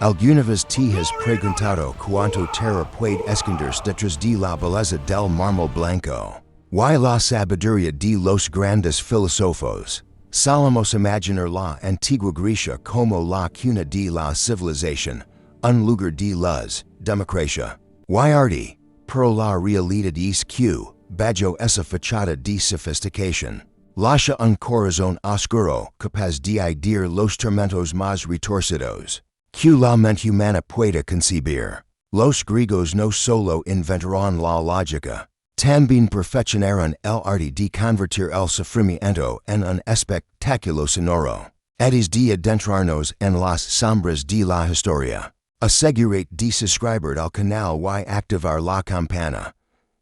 Algunas te has preguntado cuánto terror puede esconderse detrás de la belleza del mármol blanco. Y la sabiduría de los grandes filósofos. Solemos imaginar la antigua Grecia como la cuna de la civilización, un lugar de luz, democracia, y arte, pero la realidad es que, bajo esa fachada de sofisticación, lacha un corazón oscuro capaz de idir los tormentos más retorcidos, que la mente humana puede concebir. Los griegos no solo inventaron la lógica, también perfeccionaron el arte de convertir el sufrimiento en un espectáculo sonoro. Es de adentrarnos en las sombras de la historia. Asegurate de suscribir al canal y activar la campana.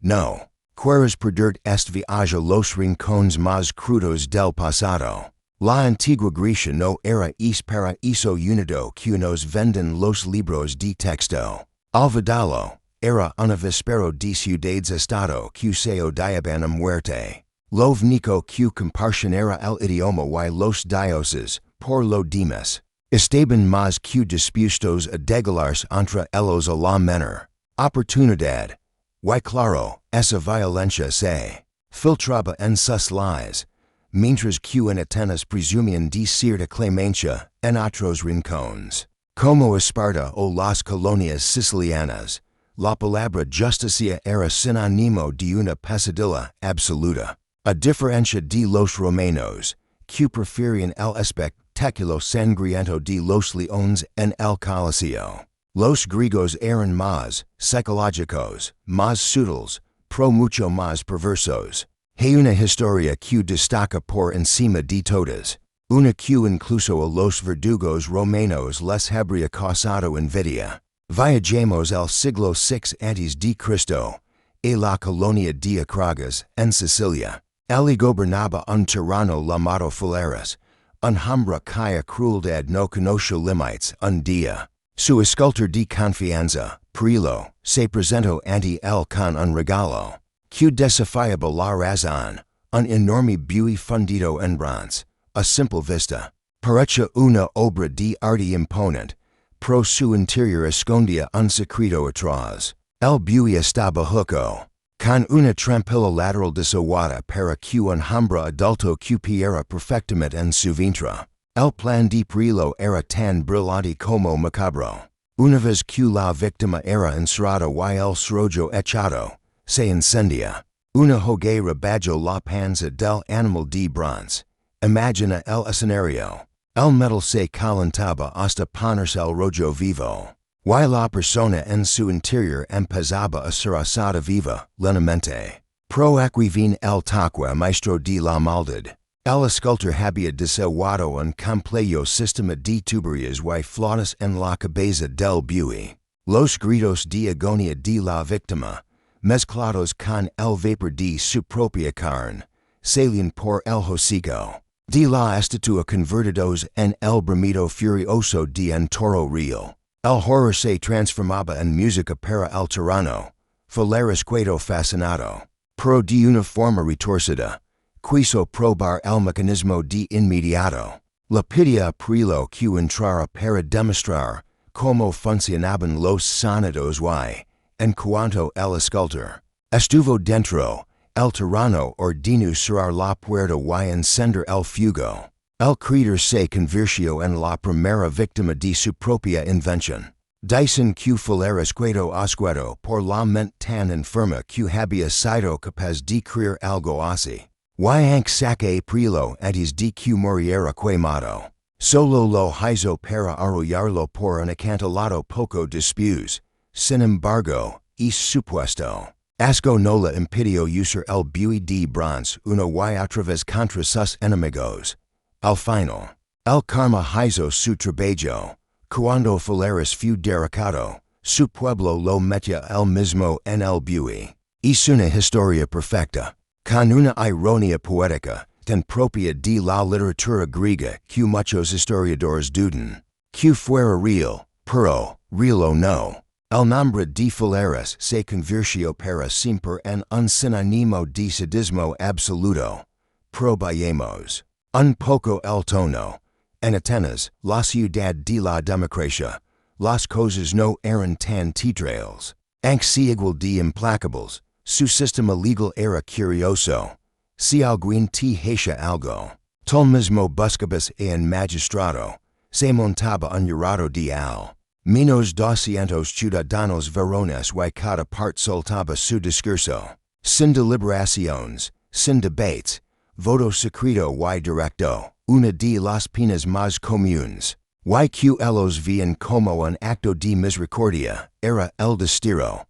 No quieres perder este viaje a los rincones más crudos del pasado. La antigua Grecia no era para eso unido que nos venden los libros de texto. Olvidalo. Era un avispero de ciudades-estado que se odiaban a muerte. Lo único que compartían era el idioma y los dioses, por lo demás. Estaban más que dispuestos a degolarse entre ellos a la menor oportunidad. Y claro, esa violencia se filtraba en sus leyes, mientras que en Atenas presumían de cierta clemencia en otros rincones. Como Esparta o las colonias sicilianas, la palabra justicia era sinónimo de una pesadilla absoluta. A diferencia de los romanos, que preferían el espectáculo sangriento de los leones en el Coliseo. Los griegos eran más psicológicos, más sutiles, pero mucho más perversos. Hay una historia que destaca por encima de todas. Una que incluso a los verdugos romanos les habría causado envidia. Viajemos al siglo VI antes de Cristo, a la colonia de Acragas, en Sicilia. Allí gobernaba un tirano llamado Phalaris, un hombre cuya crueldad no conoció límites un día. Su escultor de confianza, Pirilo, se presentó ante él con un regalo, que desafiaba la razón, un enorme buey fundido en bronce, a simple vista. Parecía una obra de arte imponente, pero su interior escondía un secreto atroz. El buey estaba hueco, con una trampilla lateral desiguada para que un hombre adulto cupiera perfectamente en su vientre. El plan de Pirilo era tan brillante como macabro. Una vez que la víctima era encerrada y el cerrojo echado, se incendia. Una hoguera bajo la panza del animal de bronce. Imagina el escenario. El metal se calentaba hasta ponerse el rojo vivo. Y la persona en su interior empezaba a ser asada viva, lentamente. Pro aquí vine el toque maestro de la maldad. El escultor había desiguado un complejo sistema de tuberías y flautas en la cabeza del buey. Los gritos de agonía de la víctima, mezclados con el vapor de su propia carne, salían por el hocico de la estatua convertidos en el bramido furioso de un toro real. El horror se transformaba en música para el tirano, Phalaris quedó fascinado, pero de una forma retorcida. Quiso probar el mecanismo de inmediato. Le pidió a Pirilo que entrara para demostrar cómo funcionaban los sonidos y, en cuanto el escultor estuvo dentro, el tirano ordenó cerrar la puerta y encender el fuego. El creador se convirtió en la primera víctima de su propia invención. Dicen que Phalaris quedó asqueado por la mente tan enferma que había sido capaz de crear algo así. Y aunque saque Pirilo antes de que muriera quemado, solo lo hizo para arrollarlo por un acantilado poco después. Sin embargo, es supuesto. Asco no le impidió usar el buey de bronce una y otra vez contra sus enemigos. Al final, el karma hizo su trabajo. Cuando Phalaris fue derrocado, su pueblo lo metió el mismo en el buey. Es una historia perfecta, con una ironía poética, tan propia de la literatura griega que muchos historiadores dudan que fuera real, pero, real o no, el nombre de Phalaris se convirtió para siempre en un sinónimo de sadismo absoluto. Probemos un poco el tono. En Atenas, la ciudad de la democracia, las cosas no eran tan teatrales. Aunque si igual de implacables, su sistema legal era curioso. Si alguien te hacía algo, tal mismo buscabas en magistrado, se montaba un jurado de al menos 200 ciudadanos varones y cada part soltaba su discurso, sin deliberaciones, sin debates, voto secreto y directo, una de las penas más comunes. Los veían como un acto de misericordia, era el destierro.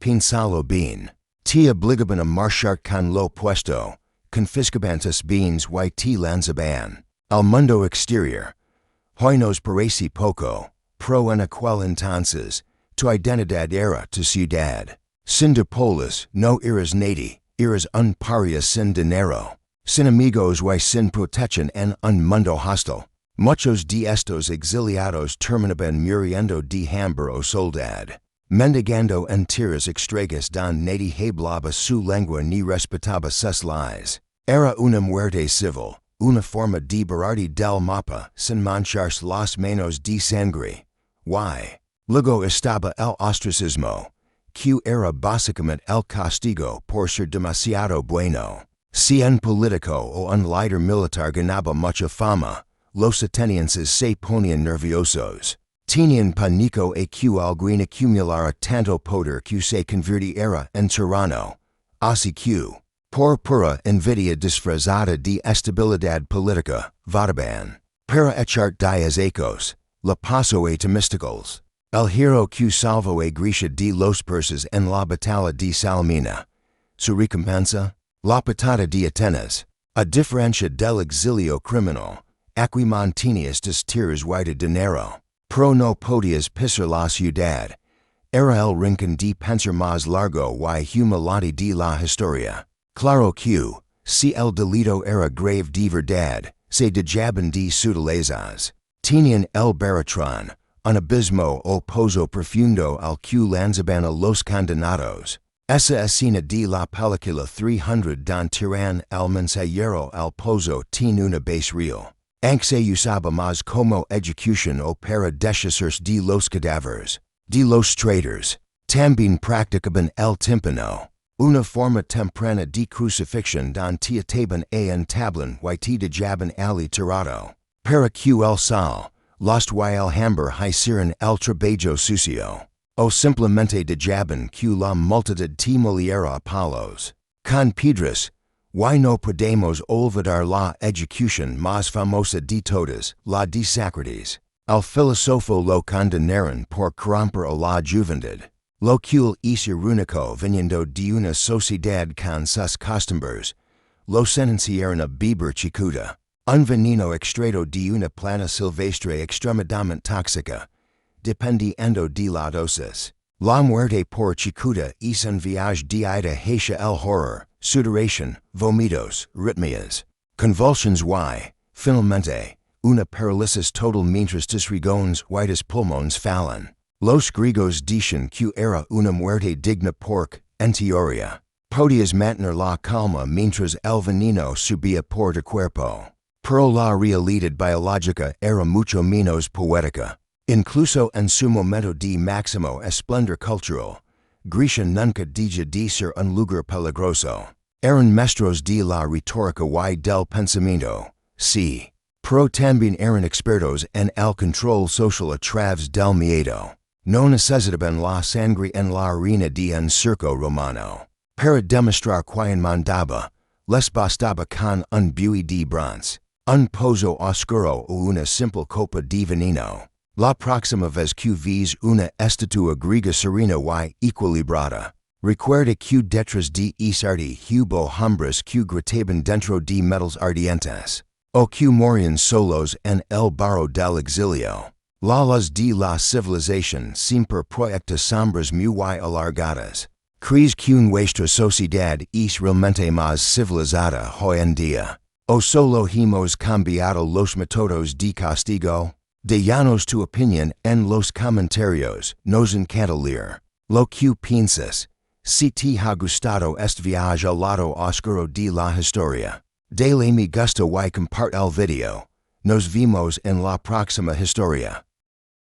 Pensalo bien. Te obligaban a marchar con lo puesto, confiscaban tus bienes y te lanzaban al mundo exterior. Hoy nos parece poco, pro en aquel entonces, tu identidad era tu ciudad. Sin de polis, no eras nadie, eras un paria sin dinero, sin amigos y sin protección en un mundo hostil. Muchos de estos exiliados terminaban muriendo de hambre o soledad, mendigando en tierras extranjeras donde nadie hablaba su lengua ni respetaba sus leyes. Era una muerte civil, una forma de berardi del mapa sin mancharse las manos de sangre. Luego estaba el ostracismo, que era básicamente el castigo por ser demasiado bueno. Si un político o un líder militar ganaba mucha fama, los atenienses se ponían nerviosos. Tenían pánico a que alguien acumulara tanto poder que se convirtiera en tirano. Así que, por pura envidia disfrazada de estabilidad política, votaban para echar días ecos, la paso a Temístocles, el hero que salvó a Grecia de los persas en la batalla de Salamina. Su recompensa, la patada de Atenas, a diferencia del exilio criminal, aquí mantenías tus tiras y de dinero, pro no podías pisar la ciudad. Era el rincón de pensar más largo y humilante de la historia. Claro que, si el delito era grave de verdad, se dejaban de sutilezas. Tenían el baratron, un abismo o pozo profundo al que lanzaban a los condenados. Esa escena de la película 300 don tiran el mensajero al pozo tiene una base real. Aunque se usaba más como ejecución o para deshacerse de los cadáveres, de los traidores, también practicaban el tímpano, una forma temprana de crucifixión donde te ataban a un tablón y te dejaban ali tirado, para que el sal, lost y el hambre hicieran el trabajo sucio, o simplemente dejaban que la multitud te moliera a palos. Con piedras, y no podemos olvidar la ejecución más famosa de todas, la de Sócrates. El filósofo lo condenaron por corromper a la juventud, lo cual es irónico viniendo de una sociedad con sus costumbres. Lo sentenciaron a beber cicuta, un veneno extraído de una planta silvestre extremadamente tóxica, dependiendo de la dosis. La muerte por cicuta es un viaje de ida hacia el horror, sudoración, vómitos, arritmias, convulsions y, finalmente, una parálisis total mientras tus rigones y tus pulmones fallan. Los griegos dicen que era una muerte digna porque, en teoría, podías mantener la calma mientras el veneno subía por tu cuerpo. Pero la realidad biológica era mucho menos poética. Incluso en su momento de máximo esplendor cultural, Grecia nunca deja de ser un lugar peligroso. Eran maestros de la retórica y del pensamiento, sí, pero también eran expertos en el control social a través del miedo. No necesitaban la sangre en la arena de un circo romano. Para demostrar quién mandaba, les bastaba con un buey de bronce, un pozo oscuro o una simple copa de veneno. La próxima vez que ves una estatua griega serena y equilibrada, recuerda que detrás de ese arte hubo hombres que gritaban dentro de metals ardientes, o que morían solos en el barro del exilio. La luz de la civilización siempre proyecta sombras muy alargadas. ¿Crees que nuestra sociedad es realmente más civilizada hoy en día? ¿O solo hemos cambiado los métodos de castigo? Déjanos tu opinión en los comentarios, nos encanta leer lo que piensas. Si te ha gustado este viaje al lado oscuro de la historia, dale me gusta y comparte el video. Nos vemos en la próxima historia.